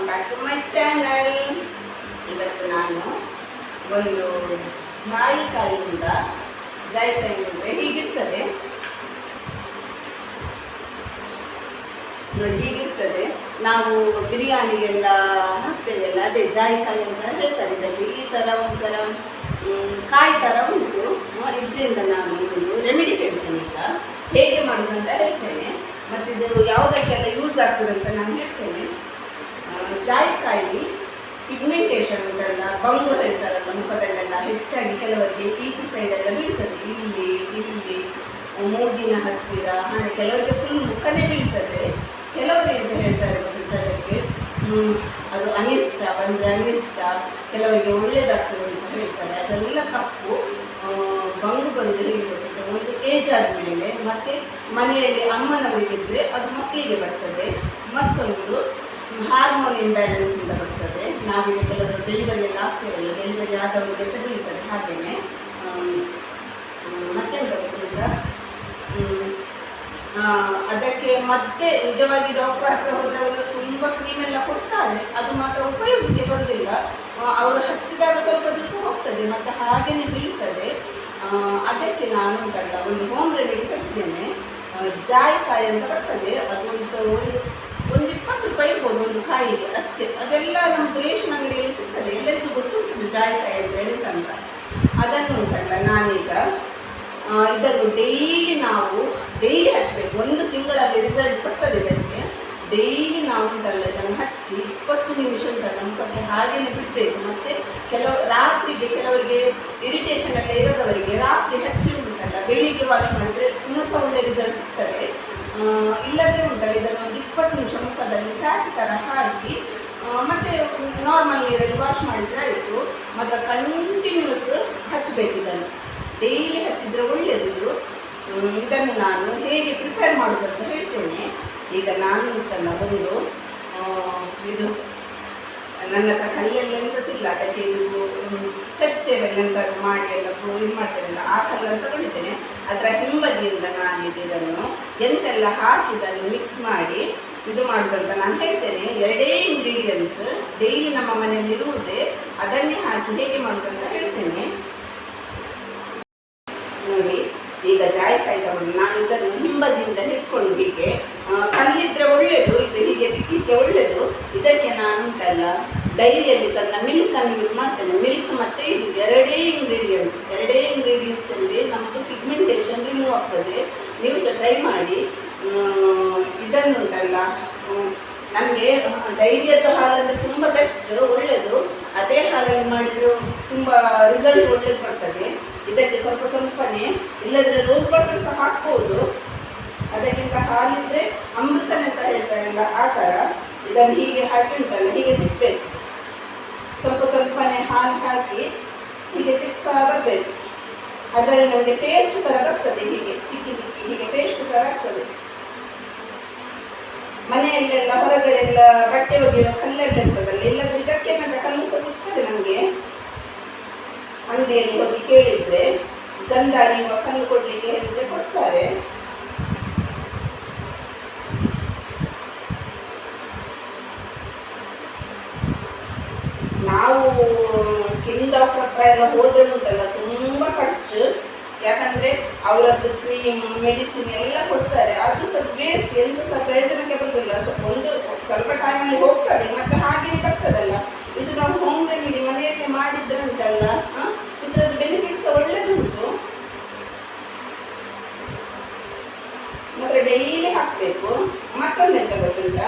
Welcome back to my channel. ಇವತ್ತು ನಾನು ಒಂದು ಜಾಯಿಕಾಯಿಯಿಂದ ಅಂದರೆ ಹೀಗಿರ್ತದೆ ನೋಡಿ, ಹೀಗಿರ್ತದೆ. ನಾವು ಬಿರಿಯಾನಿಗೆಲ್ಲ ಹಾಕ್ತೇವೆಲ್ಲ, ಅದೇ ಜಾಯಿಕಾಯಿ ಅಂತ ಹೇಳ್ತಾರೆ ಇದಕ್ಕೆ. ಈ ಥರ ಒಂಥರ ಕಾಯಿ ಥರ ಉಂಟು. ಇದರಿಂದ ನಾನು ಒಂದು ರೆಮಿಡಿ ಹೇಳ್ತೇನೆ. ಈಗ ಹೇಗೆ ಮಾಡೋದು ಅಂತ ಹೇಳ್ತೇನೆ, ಮತ್ತು ಇದು ಯಾವುದಕ್ಕೆಲ್ಲ ಯೂಸ್ ಆಗ್ತದೆ ಅಂತ ನಾನು ಹೇಳ್ತೇನೆ. ಜಾಯಿಕಾಯಿ ಪಿಗ್ಮೆಂಟೇಷನ್ ಉಂಟಲ್ಲ, ಬಂಗು ಹೇಳ್ತಾರಲ್ಲ ಮುಖದಲ್ಲೆಲ್ಲ, ಹೆಚ್ಚಾಗಿ ಕೆಲವರಿಗೆ ಈಚೆ ಸೈಡೆಲ್ಲ ಬೀಳ್ತದೆ, ಇಲ್ಲಿ ಮೂಗಿನ ಹತ್ತಿರ, ಹಾಗೆ ಕೆಲವರಿಗೆ ಫುಲ್ ಮುಖನೇ ಬೀಳ್ತದೆ. ಕೆಲವರು ಎಂತ ಹೇಳ್ತಾರೆ ಅದಕ್ಕೆ, ಅದು ಅನಿಷ್ಟ ಬಂದರೆ ಅನಿಷ್ಟ, ಕೆಲವರಿಗೆ ಒಳ್ಳೆಯದಾಗ್ತದೆ ಅಂತ ಹೇಳ್ತಾರೆ. ಅದೆಲ್ಲ ತಪ್ಪು. ಬಂಗು ಬಂದು ಹೇಗೆ ಬರ್ತದೆ, ಒಂದು ಏಜ್ ಆದಮೇಲೆ, ಮತ್ತು ಮನೆಯಲ್ಲಿ ಅಮ್ಮನವರಿಗಿದ್ದರೆ ಅದು ಮಕ್ಕಳಿಗೆ ಬರ್ತದೆ. ಮತ್ತೊಂದು ಹಾರ್ಮೋನ್ ಇಂಬ್ಯಾಲೆನ್ಸಿಂದ ಬರ್ತದೆ. ನಾವೀಗ ಕೆಲವರು ಡೆಲಿವರಿ ಎಲ್ಲ ಆಗ್ತೇವಲ್ಲ, ಡೆಲಿವರಿ ಆದವರಿಗೆ ಸಹ ಬೀಳ್ತದೆ. ಹಾಗೆಯೇ ಮತ್ತೆಂತ ಗೊತ್ತಿಲ್ಲ, ಅದಕ್ಕೆ ಮತ್ತೆ ನಿಜವಾಗಿ ಡಾಕ್ಟರ್ ಹತ್ರ ಹೋದವರು ತುಂಬ ಕ್ರೀಮೆಲ್ಲ ಕೊಡ್ತಾರೆ, ಅದು ಮಾತ್ರ ಉಪಯೋಗಕ್ಕೆ ಬರೋದಿಲ್ಲ. ಅವರು ಹಚ್ಚಿದಾಗ ಸ್ವಲ್ಪ ದಿವಸ ಹೋಗ್ತದೆ, ಮತ್ತು ಹಾಗೆಯೇ ಬೀಳ್ತದೆ. ಅದಕ್ಕೆ ನಾನು ಉಂಟಲ್ಲ ಒಂದು ಹೋಮ್ ರೆಮಿಡಿ ಕಟ್ಟಿದ್ದೇನೆ. ಜಾಯಿಕಾಯಿ ಅಂತ ಬರ್ತದೆ, ಅದು ಒಂದು 20 ರೂಪಾಯಿ ಇರ್ಬೋದು ಒಂದು ಕಾಯಿಗೆ ಅಷ್ಟೇ. ಅದೆಲ್ಲ ನಮ್ಮ ರೇಷನ್ ಅಂಗಡಿಯಲ್ಲಿ ಸಿಗ್ತದೆ, ಎಲ್ಲರಿಗೂ ಗೊತ್ತುಂಟು ಜಾಯಿಕಾಯಿ ಅಂದರೆ ಎಂತಂತ. ಅದನ್ನು ಉಂಟಲ್ಲ ನಾನೀಗ ಇದನ್ನು ಡೈಲಿ ಹಚ್ಚಬೇಕು. 1 ತಿಂಗಳಲ್ಲಿ ರಿಸಲ್ಟ್ ಬರ್ತದೆ ಇದಕ್ಕೆ. ಡೈಲಿ ನಾವು ಉಂಟಲ್ಲ ಇದನ್ನು ಹಚ್ಚಿ 20 ನಿಮಿಷ ಉಂಟಲ್ಲ ಮುಖಕ್ಕೆ ಹಾಗೆಯೇ ಬಿಡಬೇಕು. ಮತ್ತು ರಾತ್ರಿಗೆ ಕೆಲವರಿಗೆ ಇರಿಟೇಷನ್ ಎಲ್ಲ ಇರೋದವರಿಗೆ ರಾತ್ರಿ ಹಚ್ಚಿ ಉಂಟಲ್ಲ, ಬೆಳಿಗ್ಗೆ ವಾಶ್ ಮಾಡಿದರೆ ಇನ್ನೂ ಸಹ ಒಳ್ಳೆ ರಿಸಲ್ಟ್ ಸಿಗ್ತದೆ. ಇಲ್ಲದೇ ಉಂಟಲ್ಲ ಇದನ್ನು ಒಂದು 20 ನಿಮಿಷ ಮುಖದಲ್ಲಿ ಪ್ಯಾಕ್ ಥರ ಹಾಕಿ ಮತ್ತು ನಾರ್ಮಲ್ ನೀರಲ್ಲಿ ವಾಶ್ ಮಾಡಿದರೆ ಆಯಿತು. ಮತ್ತು ಕಂಟಿನ್ಯೂಸ್ ಹಚ್ಚಬೇಕು ಇದನ್ನು, ಡೈಲಿ ಹಚ್ಚಿದರೆ ಒಳ್ಳೆಯದು. ಇದನ್ನು ನಾನು ಹೇಗೆ ಪ್ರಿಪೇರ್ ಮಾಡೋದು ಅಂತ ಹೇಳ್ತೇನೆ. ಈಗ ನಾನು ಉಂಟಲ್ಲ ಒಂದು ಇದು ನನ್ನ ಹತ್ರ ಕಲ್ಲಲ್ಲಿ ಎಂತ ಸಿಗಲ್ಲ, ಅದಕ್ಕೆ ಇದು ಚಚ್ತೇವೆಲ್ಲ ಎಂತಾದ್ರು ಮಾಡಿ ಎಲ್ಲ ಇದು ಮಾಡ್ತೇವೆಲ್ಲ, ಆ ಕಲ್ಲನ್ನು ತಗೊಂಡಿದ್ದೇನೆ. ಅದರ ಹಿಂಬದಿಯಿಂದ ನಾನು ಇದನ್ನು ಎಂತೆಲ್ಲ ಹಾಕಿದ್ದನ್ನು ಮಿಕ್ಸ್ ಮಾಡಿ ಇದು ಮಾಡೋದಂತ ನಾನು ಹೇಳ್ತೇನೆ. 2 ಇಂಗ್ರೀಡಿಯೆಂಟ್ಸ್ ಡೈಲಿ ನಮ್ಮ ಮನೆಯಲ್ಲಿ ಇರುವುದೇ, ಅದನ್ನೇ ಹಾಕಿ ಹೇಗೆ ಮಾಡೋದಂತ ಹೇಳ್ತೇನೆ ನೋಡಿ. ಈಗ ಜಾಯಿಕಾಯಿ ತಗೊಂಡು ನಾನು ಇದನ್ನು ಹಿಂಬದಿಯಿಂದ ಹಿಡ್ಕೊಂಡು ಹೀಗೆ, ಕಲ್ಲಿದ್ರೆ ಒಳ್ಳೆಯದು, ಇದು ಹೀಗೆ ತಿಕ್ಕಲಿಕ್ಕೆ ಒಳ್ಳೆಯದು. ಇದಕ್ಕೆ ನಾನು ಉಂಟಲ್ಲ ಡೈರಿಯಲ್ಲಿ ತನ್ನ ಮಿಲ್ಕನ್ನು ಯೂಸ್ ಮಾಡ್ತೇನೆ. ಮಿಲ್ಕ್ ಮತ್ತು ಇದು 2 ಇಂಗ್ರೀಡಿಯೆಂಟ್ಸಲ್ಲಿ ನಮ್ಮದು ಪಿಗ್ಮೆಂಟೇಷನ್ ರಿಮೂವ್ ಆಗ್ತದೆ. ನೀವು ಸಹ ಟ್ರೈ ಮಾಡಿ. ಇದನ್ನು ಉಂಟಲ್ಲ ನಮಗೆ ಡೈರಿಯದ್ದು ಹಾಲಂದರೆ ತುಂಬ ಬೆಸ್ಟ್, ಒಳ್ಳೆಯದು. ಅದೇ ಹಾಲಲ್ಲಿ ಮಾಡಿದರೂ ತುಂಬ ರಿಸಲ್ಟ್ ಒಳ್ಳೆಯದು ಬರ್ತದೆ. ಇದಕ್ಕೆ ಸ್ವಲ್ಪನೇ, ಇಲ್ಲದ್ರೆ ರೋಸ್ ವಾಟರ್ ಸಹ ಹಾಕ್ಬೋದು. ಅದಕ್ಕಿಂತ ಹಾಲಿದ್ರೆ ಅಮೃತನೇ ಅಂತ ಹೇಳ್ತಾರಲ್ಲ, ಆ ಥರ ಇದನ್ನು ಹೀಗೆ ಹಾಕಿ ಉಂಟಲ್ಲ ಹೀಗೆ ತಿಕ್ಕಬೇಕು. ಸ್ವಲ್ಪನೇ ಹಾಲು ಹಾಕಿ ಹೀಗೆ ತಿಕ್ತಾ ಬರಬೇಕು. ಅದರಲ್ಲಿ ನಮಗೆ ಪೇಸ್ಟ್ ಥರ ಬರ್ತದೆ, ಹೀಗೆ ತಿಕ್ಕಿ ಹೀಗೆ ಪೇಸ್ಟ್ ಥರ ಆಗ್ತದೆ. ಮನೆಯಲ್ಲೆಲ್ಲ ಹೊರಗಡೆ ಎಲ್ಲ ಬಟ್ಟೆ ಒಗೆಯುವ ಕಲ್ಲೆಲ್ಲ ಇರ್ತದಲ್ಲ, ಇಲ್ಲದ್ರೆ ಇದಕ್ಕೆ ನನ್ನ ಕಲ್ಲು ಸಹ ಸಿಗ್ತದೆ ನಮಗೆ. ಅಂಗಡಿಯಲ್ಲಿ ಹೋಗಿ ಕೇಳಿದರೆ ಗಂಧ ನೀವು ಕಲ್ಲು ಕೊಡಲಿಕ್ಕೆ ಹೇಳಿದರೆ ಕೊಡ್ತಾರೆ. ನಾವು ಸ್ಕಿನ್ ಡಾಕ್ಟರ್ ಹತ್ರ ಎಲ್ಲ ಹೋದ್ರೆ ಉಂಟಲ್ಲ ತುಂಬ ಖರ್ಚು. ಯಾಕಂದರೆ ಅವರದ್ದು ಕ್ರೀಮ್ ಮೆಡಿಸಿನ್ ಎಲ್ಲ ಕೊಡ್ತಾರೆ, ಅದು ಸ್ವಲ್ಪ ವೇಸ್ಟ್, ಎಂತ ಸಹ ಪ್ರಯೋಜನಕ್ಕೆ ಬರೋದಿಲ್ಲ. ಸ್ವಲ್ಪ ಟೈಮಲ್ಲಿ ಹೋಗ್ತದೆ ಮತ್ತು ಹಾಗೆಯೇ ಬರ್ತದಲ್ಲ. ಇದು ನಾವು ಹೋಮ್ ರೆಮಿಡಿ ಮನೆಯಲ್ಲೇ ಮಾಡಿದ್ರೆ ಉಂಟಲ್ಲ, ಇದರದ್ದು ಬೆನಿಫಿಟ್ಸ್ ಒಳ್ಳೆಯದುಂಟು. ಮಾತ್ರ ಡೈಲಿ ಹಾಕಬೇಕು. ಮತ್ತೊಂದು ಎಂತ ಗೊತ್ತುಂಟ,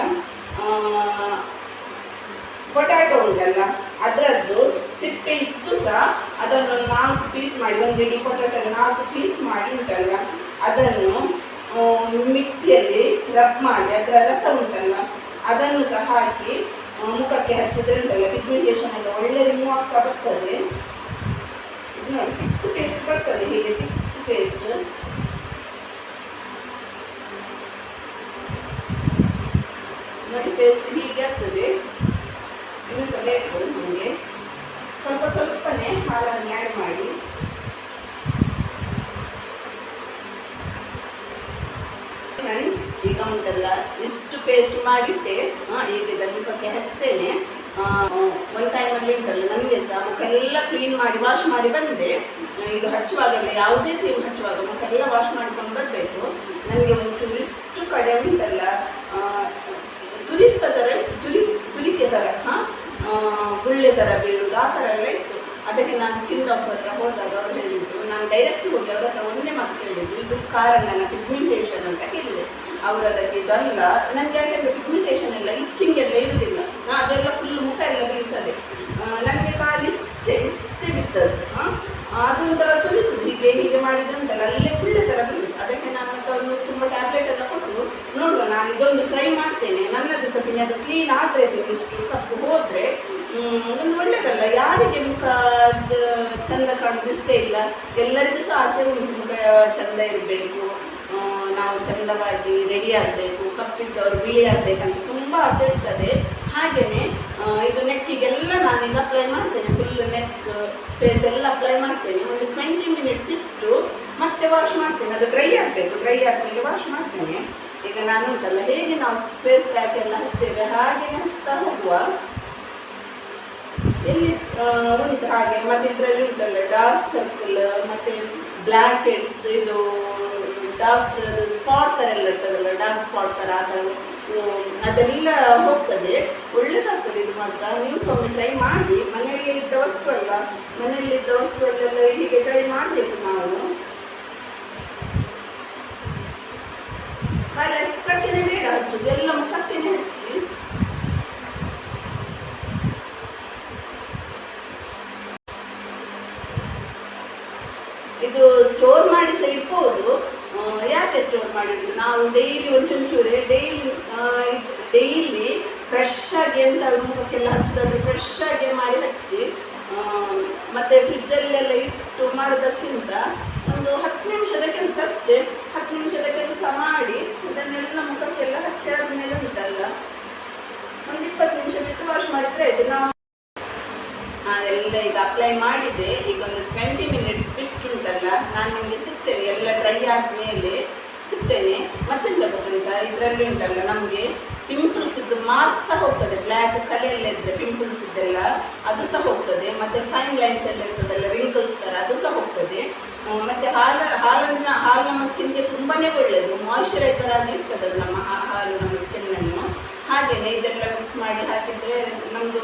ಪೊಟ್ಯಾಟೊ ಉಂಟಲ್ಲ ಅದರದ್ದು ಸಿಪ್ಪೆ ಇತ್ತು ಸಹ ಅದನ್ನು 4 ಪೀಸ್ ಮಾಡಿ, ಒಂದು ಇಡೀ ಪೊಟ್ಯಾಟೊ 4 ಪೀಸ್ ಮಾಡಿ ಉಂಟಲ್ಲ ಅದನ್ನು ಮಿಕ್ಸಿಯಲ್ಲಿ ರಬ್ ಮಾಡಿ ಅದರ ರಸ ಉಂಟಲ್ಲ ಅದನ್ನು ಸಹ ಹಾಕಿ ಮುಖಕ್ಕೆ ಹಚ್ಚಿದ್ರೆ ಉಂಟಲ್ಲ ಪಿಗ್ಮೆಂಟೇಷನ್ ಎಲ್ಲ ಒಳ್ಳೆ ರಿಮೂವ್ ಆಗ್ತಾ ಬರ್ತದೆ. ನೋಡಿ ತಿಕ್ಕು ಪೇಸ್ಟ್ ಬರ್ತದೆ, ಹೀಗೆ ತಿಕ್ಕು ಪೇಸ್ಟ್. ನೋಡಿ ಪೇಸ್ಟ್ ಹೀಗೆ ಆಗ್ತದೆ. ಇನ್ನೂ ಸಹ ಬೇಕು ನಿಮಗೆ. ಸ್ವಲ್ಪನೇ ಹಾಲನ್ನು ಆ್ಯಡ್ ಮಾಡಿ ಫ್ರೆಂಡ್ಸ್. ಈಗ ಉಂಟಲ್ಲ ಇಷ್ಟು ಪೇಸ್ಟ್ ಮಾಡಿಟ್ಟೆ. ಈಗ ಇದನ್ನು ಮುಖಕ್ಕೆ ಹಚ್ತೇನೆ. ಒಂದು ಟೈಮಲ್ಲಿ ಉಂಟಲ್ಲ ನನಗೆ ಸಹ ಮುಖೆಲ್ಲ ಕ್ಲೀನ್ ಮಾಡಿ ವಾಶ್ ಮಾಡಿ ಬಂದೆ. ಇದು ಹಚ್ಚುವಾಗೆಲ್ಲ ಯಾವುದೇ ಕ್ರೀಮ್ ಹಚ್ಚುವಾಗ ಮುಖೆಲ್ಲ ವಾಶ್ ಮಾಡ್ಕೊಂಡು ಬರಬೇಕು. ನನಗೆ ಒಂಚೂರು ಇಷ್ಟು ಕಡೆ ಉಂಟಲ್ಲ ತುರಿಕೆ ಥರ ಗುಳ್ಳೆ ಥರ ಬೀಳುವುದು ಆ ಥರ ಎಲ್ಲ ಇತ್ತು. ಅದಕ್ಕೆ ನಾನು ಸ್ಕಿನ್ ಡಾಕ್ಟರ್ ಹತ್ರ ಹೋದಾಗ ಅವ್ರು ಹೇಳಿದ್ರು, ನಾನು ಡೈರೆಕ್ಟ್ ಹೋಗಿ ಅವ್ರ ಹತ್ರ ಒಂದೇ ಮಾತು ಕೇಳಿದ್ರು, ಇದು ಕಾರಣ ಪಿಗ್ಮೆಂಟೇಷನ್ ಅಂತ ಹೇಳಿದೆ. ಅವರು ಅದಕ್ಕೆ ಇದಲ್ಲ ನನಗೆ ಯಾಕೆಂದರೆ ಪಿಗ್ಮೆಂಟೇಷನ್ ಎಲ್ಲ ಇಚ್ಚಿಂಗ್ ಎಲ್ಲ ಇರುವುದಿಲ್ಲ, ಅದೆಲ್ಲ ಫುಲ್ ಮುಖ ಎಲ್ಲ ಬೀಳ್ತದೆ. ನನಗೆ ಕಾಲು ಇಷ್ಟೇ ಬಿತ್ತದು. ಅದೊಂಥರ ತುರಿಸುದು ಹೀಗೆ ಮಾಡಿದ್ರುಂಟಲ್ಲ ಅಲ್ಲೇ ಗುಳ್ಳೆ ಥರ ಬೀಳುದು. ಅದಕ್ಕೆ ನಾನು ಅವರು ತುಂಬ ಟ್ಯಾಬ್ಲೆಟ್ ಎಲ್ಲ ಕೊಟ್ಟರು. ನೋಡುವ, ನಾನು ಇದೊಂದು ಟ್ರೈ ಮಾಡ್ತೇನೆ. ನನ್ನದು ಸ್ವಲ್ಪ ಅದು ಕ್ಲೀನ್ ಆದರೆ ಇಷ್ಟು ಕಪ್ಪು ಹೋದರೆ ಒಂದು ಒಳ್ಳೆಯದಲ್ಲ. ಯಾರಿಗೆ ಮುಖ ಚಂದ ಕಾಣೋದು ಇಷ್ಟ ಇಲ್ಲ, ಎಲ್ಲರಿಗೂ ಸಹ ಆಸೆ ಉಂಟು ಮುಖ ಚಂದ ಇರಬೇಕು, ನಾವು ಚಂದವಾಗಿ ರೆಡಿ ಆಗಬೇಕು, ಕಪ್ಪಿದ್ದವರು ಬಿಳಿ ಆಗಬೇಕಂತ ತುಂಬ ಆಸೆ ಇರ್ತದೆ. ಹಾಗೆಯೇ ಇದು ನೆಕ್ಕಿಗೆಲ್ಲ ನಾನೀಗ ಅಪ್ಲೈ ಮಾಡ್ತೇನೆ. ಫುಲ್ ನೆಕ್ ಫೇಸ್ ಎಲ್ಲ ಅಪ್ಲೈ ಮಾಡ್ತೇನೆ. ಒಂದು 20 ಮಿನಿಟ್ಸ್ ಇಟ್ಟು ಮತ್ತೆ ವಾಶ್ ಮಾಡ್ತೇನೆ. ಅದು ಡ್ರೈ ಆಗಬೇಕು. ಡ್ರೈ ಆದಮೇಲೆ ವಾಶ್ ಮಾಡ್ತೇನೆ. ಈಗ ನಾನು ಉಂಟಲ್ಲ ಹೇಗೆ ನಾವು ಫೇಸ್ ಪ್ಯಾಕ್ ಎಲ್ಲ ಹಚ್ತೇವೆ ಹಾಗೆ ಹಚ್ತಾ ಹೋಗುವ. ಎಲ್ಲಿ ಉಂಟು ಹಾಗೆ. ಮತ್ತು ಇದರಲ್ಲಿ ಉಂಟಲ್ಲ ಡಾರ್ಕ್ ಸರ್ಕಲ್ ಮತ್ತು ಬ್ಲ್ಯಾಕ್ ಹೆಡ್ಸ್, ಇದು ಡಾರ್ಕ್ ಸ್ಪಾಟ್ ಥರ ಎಲ್ಲ ಇರ್ತದಲ್ಲ, ಡಾರ್ಕ್ ಸ್ಪಾಟ್ ಥರ ಆ ಥರ ಅದೆಲ್ಲ ಹೋಗ್ತದೆ. ಒಳ್ಳೆಯದಾಗ್ತದೆ ಇದು ಮಾಡ್ತಾ. ನೀವು ಸ್ವಲ್ಪ ಟ್ರೈ ಮಾಡಿ. ಮನೆಯಲ್ಲಿ ಇದ್ದ ವಸ್ತು ಅಲ್ಲ, ಮನೆಯಲ್ಲಿದ್ದ ವಸ್ತುವಲ್ಲೆಲ್ಲ ಹೀಗೆ ಟ್ರೈ ಮಾಡಬೇಕು ನಾವು. ಖಾಲಿ ಅಷ್ಟು ಕಟ್ಟೆನೇ ಬೇಡ ಹಚ್ಚುದು, ಎಲ್ಲ ಮುಖಕ್ಕೇನೆ ಹಚ್ಚಿ. ಇದು ಸ್ಟೋರ್ ಮಾಡಿ ಸಹ ಇಡ್ಬೋದು. ಯಾಕೆ ಸ್ಟೋರ್ ಮಾಡಿದ್ದು, ನಾವು ಡೈಲಿ ಒಂಚೂರೇ ಡೈಲಿ ಫ್ರೆಶ್ ಆಗಿ ಎಂತ ಮುಖಕ್ಕೆಲ್ಲ ಹಚ್ಚೋದಾದ್ರೆ ಫ್ರೆಶ್ ಆಗಿ ಮಾಡಿ ಹಚ್ಚಿ, ಮತ್ತು ಫ್ರಿಜ್ಜಲ್ಲೆಲ್ಲ ಇಟ್ಟು ಮಾಡೋದಕ್ಕಿಂತ ಒಂದು 10 ನಿಮಿಷದ ಕೆಲಸ ಅಷ್ಟೇ. 10 ನಿಮಿಷದ ಕೆಲಸ ಮಾಡಿ ಅದನ್ನೆಲ್ಲ ಮುಖಕ್ಕೆಲ್ಲ ಹಚ್ಚಿ ಆದಮೇಲೆ ಉಂಟಲ್ಲ ಒಂದು 20 ನಿಮಿಷ ಬಿಟ್ಟು ವಾಶ್ ಮಾಡಿದರೆ ಆಯಿತು. ನಾವು ಅದೆಲ್ಲ ಈಗ ಅಪ್ಲೈ ಮಾಡಿದೆ. ಈಗ ಒಂದು 20 ಮಿನಿಟ್ಸ್ ಬಿಟ್ಟುಂಟಲ್ಲ ನಾನು ನಿಮಗೆ ಸಿಗ್ತೇನೆ. ಎಲ್ಲ ಡ್ರೈ ಆದಮೇಲೆ ಸಿಗ್ತೇನೆ. ಮತ್ತೆಂತ ಗೊತ್ತುಂಟ, ಇದರಲ್ಲಿ ಉಂಟಲ್ಲ ನಮಗೆ ಪಿಂಪಲ್ಸ್ ಇದ್ದು ಮಾರ್ಕ್ ಸಹ ಹೋಗ್ತದೆ. ಬ್ಲ್ಯಾಕ್ ಕಲೆಯೆಲ್ಲ ಇದ್ದರೆ ಪಿಂಪಲ್ಸ್ ಇದ್ದೆಲ್ಲ ಅದು ಸಹ ಹೋಗ್ತದೆ. ಮತ್ತು ಫೈನ್ ಲೈನ್ಸ್ ಎಲ್ಲ ಇರ್ತದಲ್ಲ ರಿಂಕಲ್ಸ್ ಥರ ಅದು ಸಹ ಹೋಗ್ತದೆ. ಮತ್ತು ಹಾಲು ನಮ್ಮ ಸ್ಕಿನ್ಗೆ ತುಂಬಾ ಒಳ್ಳೆಯದು. ಮಾಯಿಶ್ಚರೈಸರ್ ಆಗಿ ಇರ್ತದೆ ನಮ್ಮ ಹಾಲು ನಮ್ಮ ಸ್ಕಿನ್ನನ್ನು. ಹಾಗೆಯೇ ಇದೆಲ್ಲ ಮಿಕ್ಸ್ ಮಾಡಿ ಹಾಕಿದರೆ ನಮ್ಮದು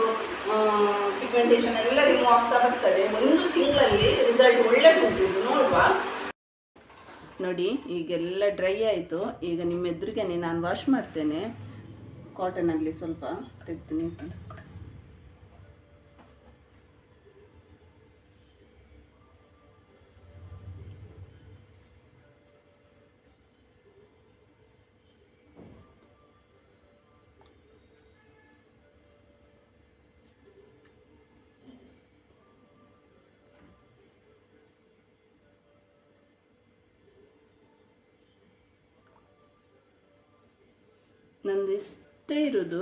ಪಿಗ್ಮೆಂಟೇಷನ್ ಎಲ್ಲ ರಿಮೂವ್ ಆಗ್ತಾ ಬರ್ತದೆ. 1 ತಿಂಗಳಲ್ಲಿ ರಿಸಲ್ಟ್ ಒಳ್ಳೆದು ಉಂಟು. ನೋಡುವ. ನೋಡಿ ಈಗೆಲ್ಲ ಡ್ರೈ ಆಯಿತು. ಈಗ ನಿಮ್ಮ ಎದುರಿಗೆ ನಾನು ವಾಶ್ ಮಾಡ್ತೇನೆ. ಕಾಟನಲ್ಲಿ ಸ್ವಲ್ಪ ತೆಗ್ತೀನಿ. ನಂದು ಇಷ್ಟೇ ಇರೋದು.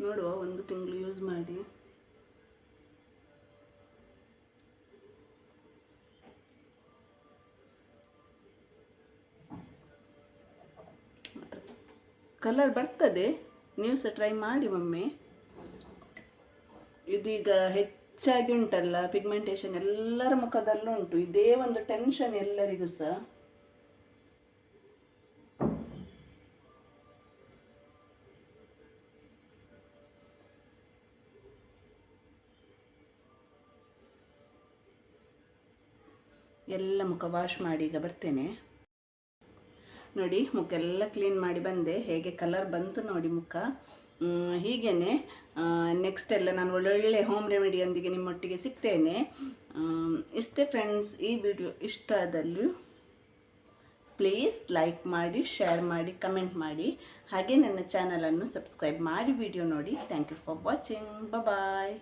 ನೋಡುವ, 1 ತಿಂಗಳು ಯೂಸ್ ಮಾಡಿ. ಕಲರ್ ಬರ್ತದೆ, ನೀವು ಸಹ ಟ್ರೈ ಮಾಡಿ ಒಮ್ಮೆ. ಇದೀಗ ಹೆಚ್ಚಾಗಿ ಉಂಟಲ್ಲ ಪಿಗ್ಮೆಂಟೇಷನ್ ಎಲ್ಲರ ಮುಖದಲ್ಲೂ ಉಂಟು. ಇದೇ ಒಂದು ಟೆನ್ಷನ್ ಎಲ್ಲರಿಗೂ ಸಹ. ಎಲ್ಲ ಮುಖ ವಾಶ್ ಮಾಡಿ ಈಗ ಬರ್ತೇನೆ. ನೋಡಿ ಮುಖ ಎಲ್ಲ ಕ್ಲೀನ್ ಮಾಡಿ ಬಂದೆ. ಹೇಗೆ ಕಲರ್ ಬಂತು ನೋಡಿ ಮುಖ. ಹೀಗೇ ನೆಕ್ಸ್ಟ್ ಎಲ್ಲ ನಾನು ಒಳ್ಳೊಳ್ಳೆ ಹೋಮ್ ರೆಮಿಡಿಯೊಂದಿಗೆ ನಿಮ್ಮೊಟ್ಟಿಗೆ ಸಿಗ್ತೇನೆ. ಇಷ್ಟೇ ಫ್ರೆಂಡ್ಸ್, ಈ ವಿಡಿಯೋ ಇಷ್ಟ ಆದಲ್ಲಿ ಪ್ಲೀಸ್ ಲೈಕ್ ಮಾಡಿ, ಶೇರ್ ಮಾಡಿ, ಕಮೆಂಟ್ ಮಾಡಿ. ಹಾಗೆ ನನ್ನ ಚಾನಲನ್ನು ಸಬ್ಸ್ಕ್ರೈಬ್ ಮಾಡಿ ವಿಡಿಯೋ ನೋಡಿ. Thank you for watching. Bye.